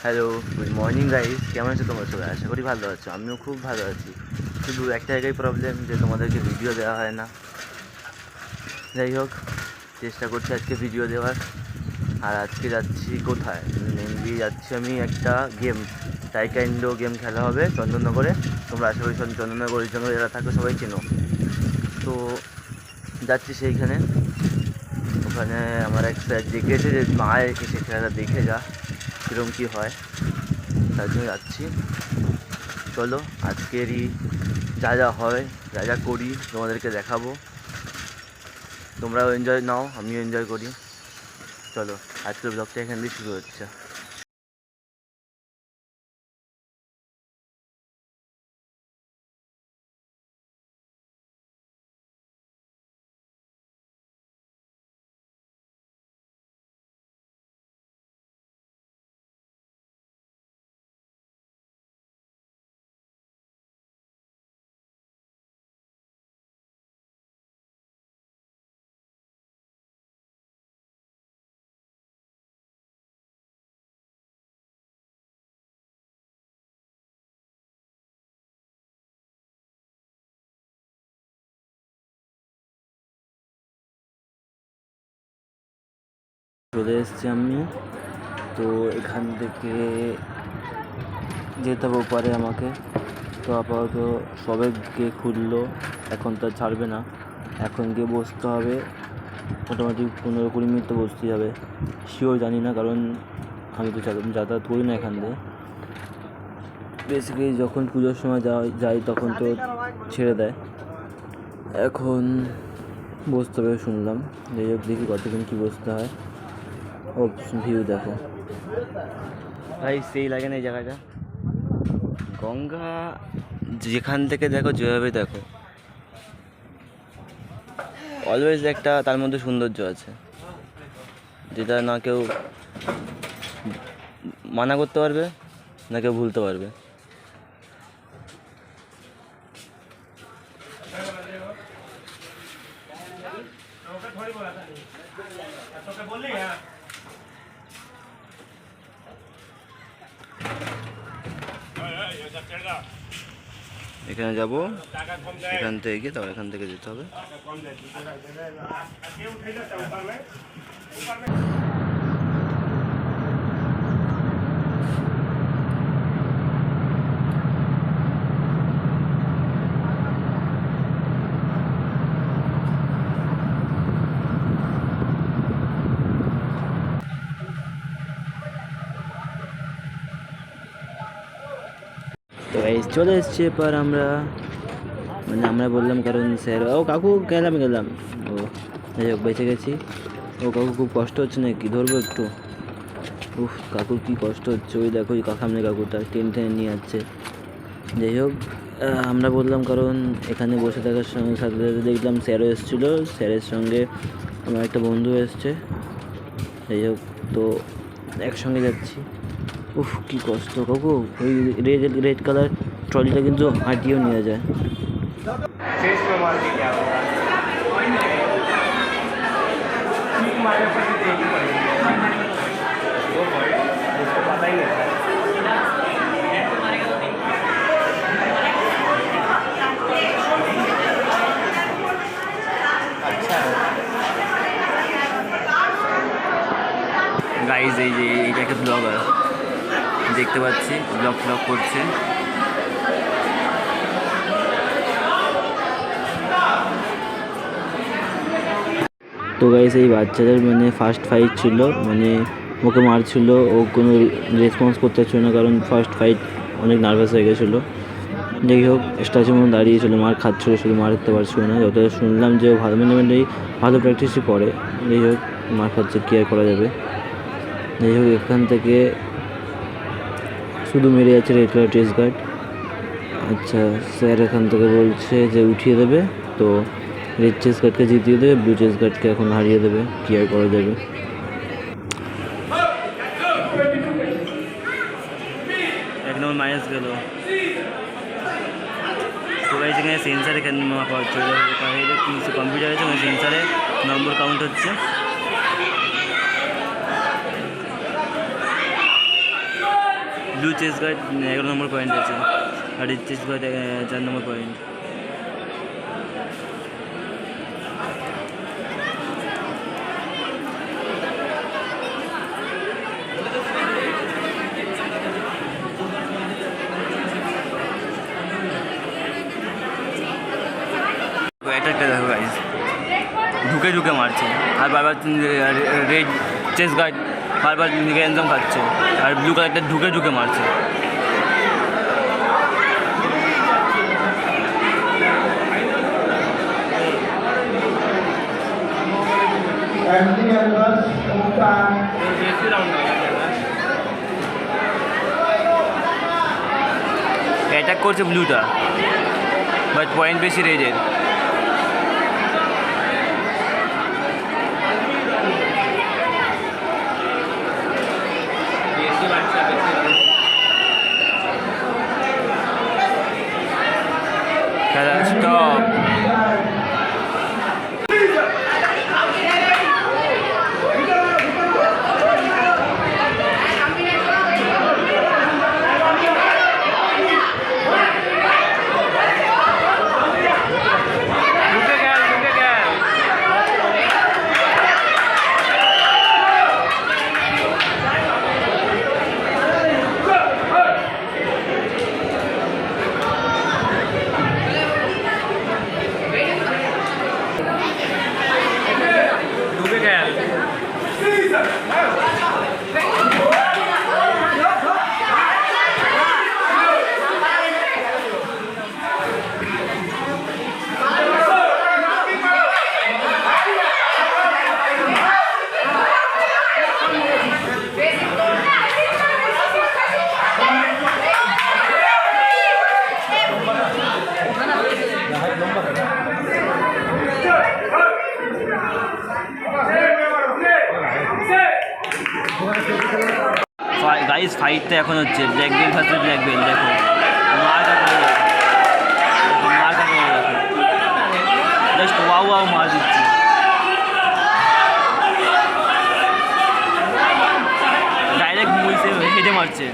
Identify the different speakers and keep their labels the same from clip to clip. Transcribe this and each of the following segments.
Speaker 1: Hello, good morning guys. কেমন আছো তোমরা সবাই? আশা করি ভালো আছো। আমিও খুব ভালো আছি। শুধু একটা জায়গায় প্রবলেম যে তোমাদেরকে ভিডিও দেওয়া হয় না। যাই হোক, চেষ্টা করছি আজকে ভিডিও দেওয়ার। আর আজকে যাচ্ছি কোথায়? মেনলি যাচ্ছি আমি একটা গেম, টাইকান্ডো গেম খেলা হবে চন্দননগরে। তোমরা আশা করি চন্দননগর জঙ্গলে যারা থাকো সবাই চেনো। তো যাচ্ছি সেইখানে। ওখানে আমার এক স্যার ডেকেছে যে মায়ের এসে খেলাটা দেখে যা কীরকম কী হয়, তার জন্য যাচ্ছি। চলো আজকেরই যা যা হয়, যা যা করি তোমাদেরকে দেখাবো। তোমরাও এনজয় নাও, আমিও এনজয় করি। চলো আজকের ব্লগটা এখান দিয়ে শুরু হচ্ছে। চলে এসেছি আমি। তো এখান থেকে যেতে হবে ওপারে আমাকে। তো আপাতত সবে গিয়ে খুললো, এখন তো ছাড়বে না। এখন গিয়ে বসতে হবে, মোটামুটি 15-20 মিনিট তো বসতেই হবে। শিওর জানি না, কারণ আমি তো যাতায়াত করি না এখান দিয়ে। বেসিক্যালি যখন পুজোর সময় যাই তখন তো ছেড়ে দেয়। এখন বসতে হবে শুনলাম। যাই হোক, দেখি কতক্ষণ কী বসতে হয়। ও ভিউ দেখো ভাই, সেই লাগে না এই জায়গাটা। গঙ্গা যেখান থেকে দেখো, যেভাবে দেখো, অলওয়েজ একটা তার মধ্যে সৌন্দর্য আছে, যেটা না কেউ মানা করতে পারবে, না কেউ ভুলতে পারবে। এখানে যাবো, এখান থেকে গিয়ে তারপর এখান থেকে যেতে হবে। তো এই চলে এসছি এবার আমরা, আমরা বললাম কারণ স্যার, ও কাকু গেলাম। ও যাই হোক, বেঁচে গেছি। ও কাকু খুব কষ্ট হচ্ছে নাকি? ধরবো একটু? কাকুর কী কষ্ট হচ্ছে, ওই দেখো সামনে কাকুটা টেনে নিয়ে যাচ্ছে। যাই হোক, আমরা বললাম কারণ এখানে বসে থাকার সঙ্গে সাথে সাথে দেখলাম স্যারও এসেছিলো, স্যারের সঙ্গে আমার একটা বন্ধু এসছে। যাই হোক, তো একসঙ্গে যাচ্ছি। কী কষ্ট কাকু, ওই রেড কালার ট্রলিটা কিন্তু হাঁটিয়েও নিয়ে যায়। গাইজ, এই যে এইটা একটা ব্লগার দেখতে পাচ্ছি, ব্লগ করছে। তো গাইজ, এই বাচ্চাদের ফার্স্ট ফাইট ছিল, ওকে মারছিল, ও কোনো রেসপন্স করতে পারছিল না, কারণ ফার্স্ট ফাইট অনেক নার্ভাস হয়ে গেছিলো। যাই হোক, স্ট্যাচুর মধ্যে দাঁড়িয়েছিলো, মার খাচ্ছিলো, শুধু মারতে পারছিল না। যত শুনলাম যে ভালো ভালো প্র্যাকটিসই করে। যাই হোক, মার খাচ্ছে, কী আর করা যাবে। যাই হোক, এখান থেকে শুধু মেরে যাচ্ছে রেড কালার টেস্ট গার্ড। আচ্ছা, স্যার এখান থেকে বলছে যে উঠিয়ে দেবে, তো রেড চেস্ট গার্ডকে জিতিয়ে দেবে, ব্লু চেস্ট গার্ডকে এখন হারিয়ে দেবে, কী আর করা যাবে। এক নম্বর মাইনাস গেল। তো গাইজ, এখানে সেন্সার এখানে মাপা হচ্ছে, কম্পিউটার আছে, ওই সেন্সারে নম্বর কাউন্ট হচ্ছে। ব্লু চেস্ট গার্ড 11 নম্বর পয়েন্ট আছে, আর রেড চেস্ট গার্ড 4 নম্বর পয়েন্ট। অ্যাটাকটা দেখো গাইস, ঢুকে ঢুকে মারছে, আর বারবার রেড চেস্ট গার্ড বারবার র্যান্ডম খাচ্ছে, আর ব্লু কালারটা ঢুকে ঢুকে মারছে। অ্যাটাক করছে ব্লুটা, বাট পয়েন্ট বেশি রেডের। Stop. গাইস ফাইটটা এখন হচ্ছে black bell versus black bell. দেখো মারটা করে দেখো, মারটা করে দেখো, জাস্ট ওয়াও ওয়াও মার দিচ্ছে। ডাইরেক্ট মুইসে হেডে মারছে।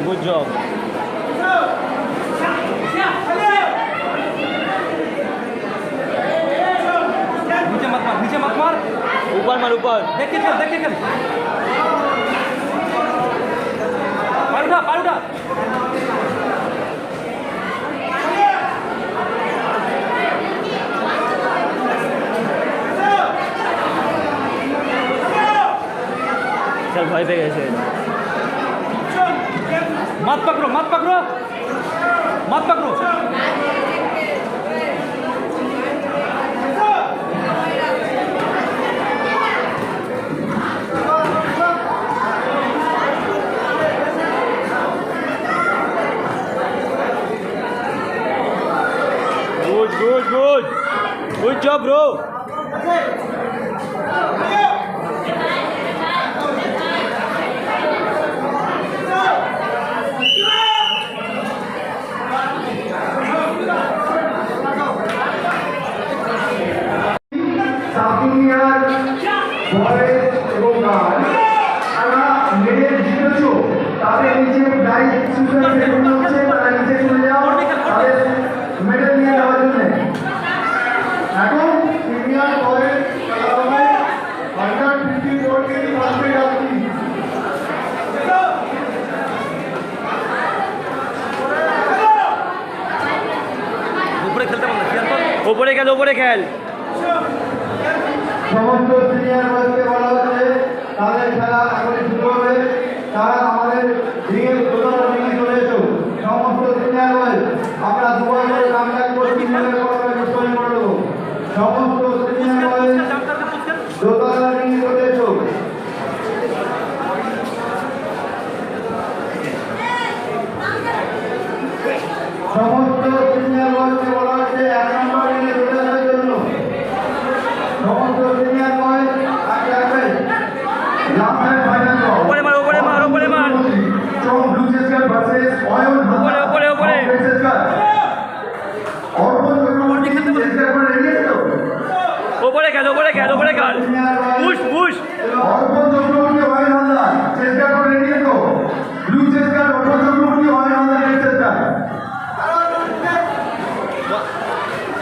Speaker 1: Good job. नीचे मत मार, ऊपर मार, ऊपर देख के चल, देख के चल, पार उठा, पार उठा। चल भाई पे कैसे मत पकड़ो, मत पकड़ो, मत पकड़ो। Good job, bro.
Speaker 2: South India voice এবং গান তারা মেয়ের জিতেছ তাদের নিচে প্রাইজ সুইসাইড হচ্ছে তারা নিচে চলে যাও তাদের মেডেল নিয়ে যাওয়ার জন্য এখন সিনিয়র বয়েজ খেলা হবে 154 কেজি বাস্কেট আসছি
Speaker 1: ওপরে খেল ওপরে খেল
Speaker 2: সমস্ত সিনিয়র বয়সকে বলা হচ্ছে তাদের খেলা এখনই শুরু হবে তারা আমাদের রিঙের দোতলা রিঙে চলে এসো সমস্ত সিনিয়র বয়স আমরা দুবার করে কামব্যাক করে সিনিয়রের পরে ডিসপ্লে করে দেবো সমস্ত সিনিয়র বয়স দোতলা রিঙে চলে এসো সমস্ত সিনিয়র বয়সকে বলা হচ্ছে 1 নম্বর রিঙে চলে আসার জন্য সমস্ত সিনিয়র বয়স আগে আসবে লাস্টের ফাইনাল
Speaker 1: ওপরে মার ওপরে মার ওপরে মার
Speaker 2: From Blue Chester versus Oil
Speaker 1: ওপরে ওপরে খেল ওপরে খেল ওপরে খেল পুশ পুশ
Speaker 2: অর্পণ চক্রবর্তী অয়েল হালদার চেষ্টা করে রেডি তো ব্লু চেষ্টার অর্পণ চক্রবর্তী অয়েল হালদার রেড চেষ্টা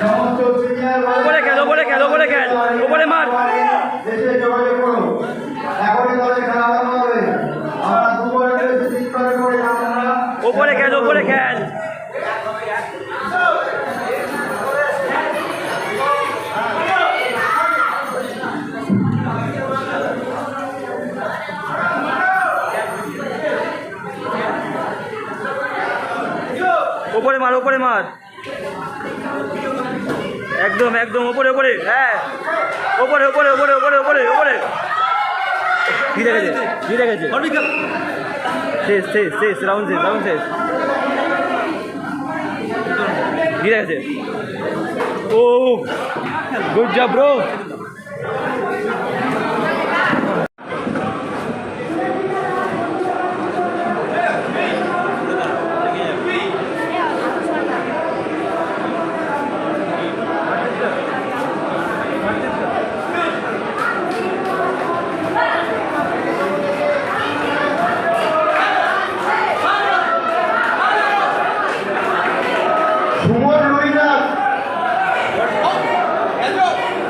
Speaker 2: সমস্ত সিনিয়র
Speaker 1: ওপরে খেল ওপরে খেল ওপরে খেল ওপরে মার
Speaker 2: দেশে যোগাযোগ করো এখনই দলে খেলা আরম্ভ হবে আমরা দুবার করে আমরা
Speaker 1: ওপরে খেল ওপরে খেল ওপরে মার ওপরে মার একদম একদম ওপরে ওপরে হ্যাঁ ওপরে ওপরে ওপরে ওপরে ওপরে ওপরে জিতে গেছে জিতে গেছে শেষ শেষ শেষ রাউন্ড শেষ জিতে গেছে ও গুড জব ব্রো
Speaker 2: সুমন রুইনাস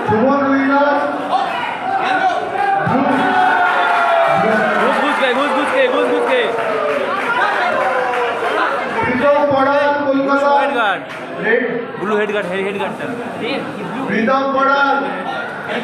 Speaker 2: সুমন রুইনাস
Speaker 1: ঘুষ ঘুষকে
Speaker 2: প্রীতম পড়ান Kolkata
Speaker 1: head guard
Speaker 2: red
Speaker 1: blue head গার্ডটা
Speaker 2: প্রীতম পড়ান
Speaker 1: হেড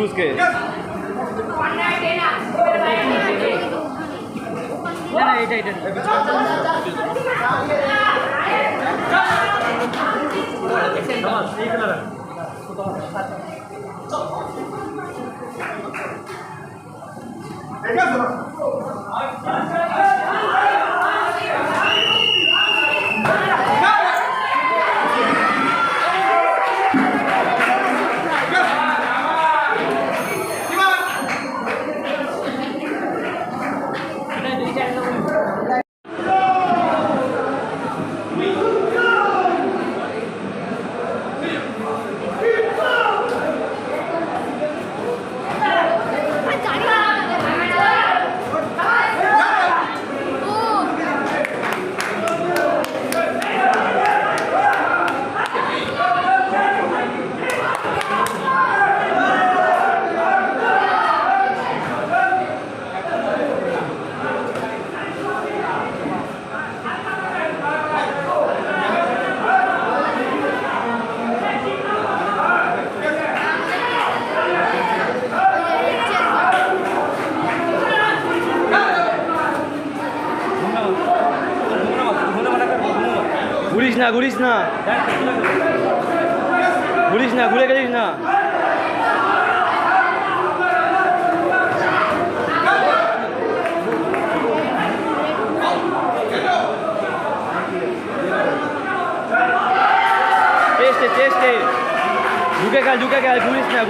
Speaker 1: ঘুষকে ঘুরিস না ঘুরিস না ঘুরিস না, ঘুরে গেলিস না। চেষ্টা চেষ্টা ঢুকে গেল ঘুরিস না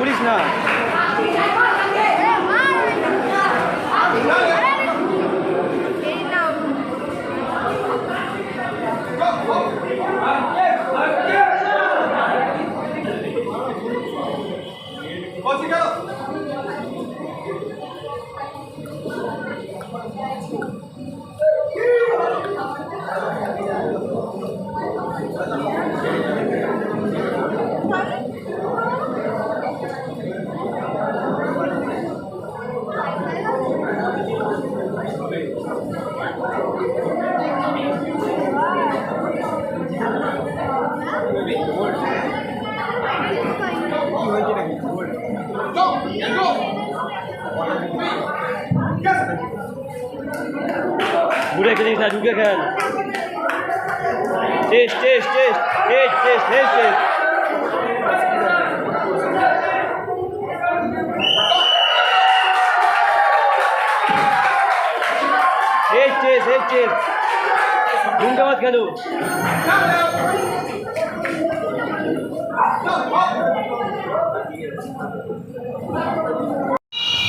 Speaker 1: ঘুরে গেলিস না, ঢুকে খেল। টেস্ট ঘুমটা মত খেলো।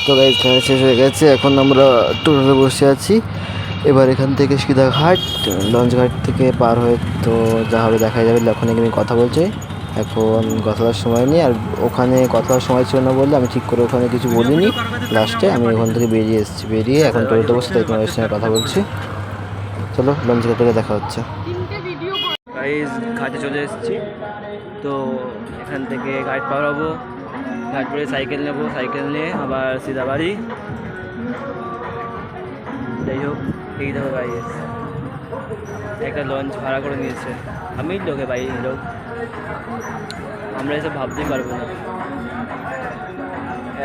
Speaker 3: তো গাইজ খেলা শেষ হয়ে গেছে, এখন আমরা টোটোতে বসে আছি। এবার এখান থেকে সিধা ঘাট, লঞ্চ ঘাট থেকে পার হয়ে তো যা হবে দেখা যাবে। ওখানে আমি কথা বলছি, এখন কথা বলার সময় নেই, আর ওখানে কথা বলার সময় ছিল না বললে আমি ঠিক করে ওখানে কিছু বলিনি। লাস্টে আমি ওখান থেকে বেরিয়ে এখন টোটোতে বসে তাই তোমাদের সঙ্গে কথা বলছি। চলো লঞ্চ ঘাট থেকে দেখা হচ্ছে।
Speaker 1: গাইজ ঘাটে চলে এসেছি, তো এখান থেকে ঘাট পার হবো। ঘাট পরে সাইকেল নেবো, সাইকেল নিয়ে আবার সিধা বাড়ি। যাই হোক, এই দেখো গাইজ একটা লঞ্চ ভাড়া করে নিয়েছে। আমি লোকে বাইরের লোক, আমরা এসব ভাবতেই পারবো না।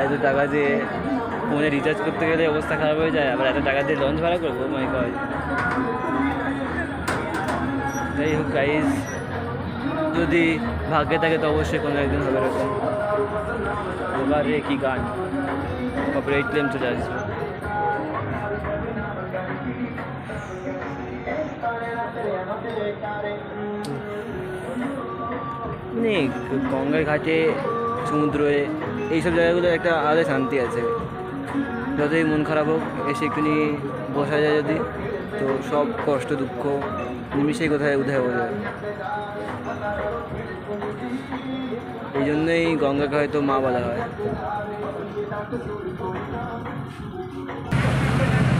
Speaker 1: এত টাকা দিয়ে ফোনে রিচার্জ করতে গেলে অবস্থা খারাপ হয়ে যায়, আবার এত টাকা দিয়ে লঞ্চ ভাড়া করবো, মাই গড। যাই হোক গাইজ, যদি ভাগ্যে থাকে তো অবশ্যই কোনো একদিন হবে এরকম। এবারে কি গান, কপিরাইট ক্লেম চলে আসবে। মানে গঙ্গার ঘাটে, সমুদ্রে, এইসব জায়গাগুলো একটা আলাদা শান্তি আছে। যতই মন খারাপ হোক, এসে একটুখানি বসা যায় যদি, তো সব কষ্ট দুঃখ নিমিশেই কোথায় উধায় হয়ে যায়। এই জন্যই গঙ্গাকে হয়তো মা বলা হয়।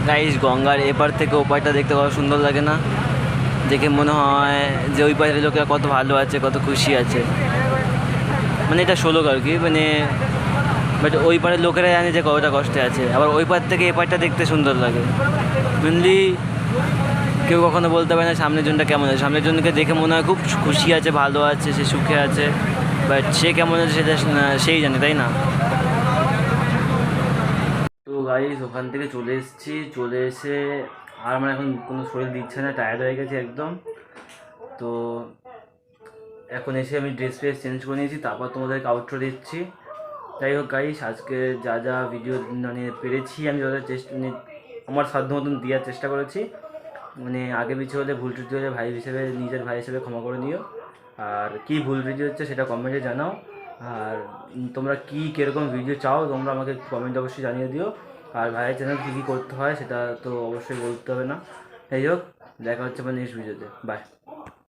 Speaker 1: গাইস, গঙ্গার এপার থেকে ওপারটা দেখতে কত সুন্দর লাগে না? দেখে মনে হয় যে ওই পাশের লোকেরা কত ভালো আছে, কত খুশি আছে। মানে এটা শোলক আর কি, মানে বাট ওই পারের লোকেরা জানে যে কতটা কষ্টে আছে। আবার ওই পার থেকে এপারটা দেখতে সুন্দর লাগে। মেনলি কেউ কখনো বলতে পারে না সামনের জনটা কেমন আছে। সামনের জনকে দেখে মনে হয় খুব খুশি আছে, ভালো আছে, সে সুখে আছে, বাট সে কেমন আছে সেটা সেই জানে, তাই না? তো গাইস, ওখান থেকে চলে এসে আর আমার এখন কোনো শরীর দিচ্ছে না, টায়ার্ড হয়ে গেছে একদম। তো এখন এসে আমি ড্রেস চেঞ্জ করে নিয়েছি, তারপর তোমাদেরকে আউটরো দিচ্ছি। যাই হোক গাইস, আজকে যা ভিডিও মানে পেরেছি আমি যত আমার সাধ্য মতন দেওয়ার চেষ্টা করেছি। মানে আগে পিছিয়ে হলে, ভুল ত্রুটি হলে নিজের ভাই হিসেবে ক্ষমা করে নিও। আর কি ভুল ভিডিও হচ্ছে সেটা কমেন্টে জানাও। আর তোমরা কীরকম ভিডিও চাও তোমরা আমাকে কমেন্টে অবশ্যই জানিয়ে দিও। আর ভাইয়ের চ্যানেল কী করতে হয় সেটা তো অবশ্যই বলতে হবে না। যাই হোক, দেখা হচ্ছে আমার নেক্সট ভিডিওতে। বাই।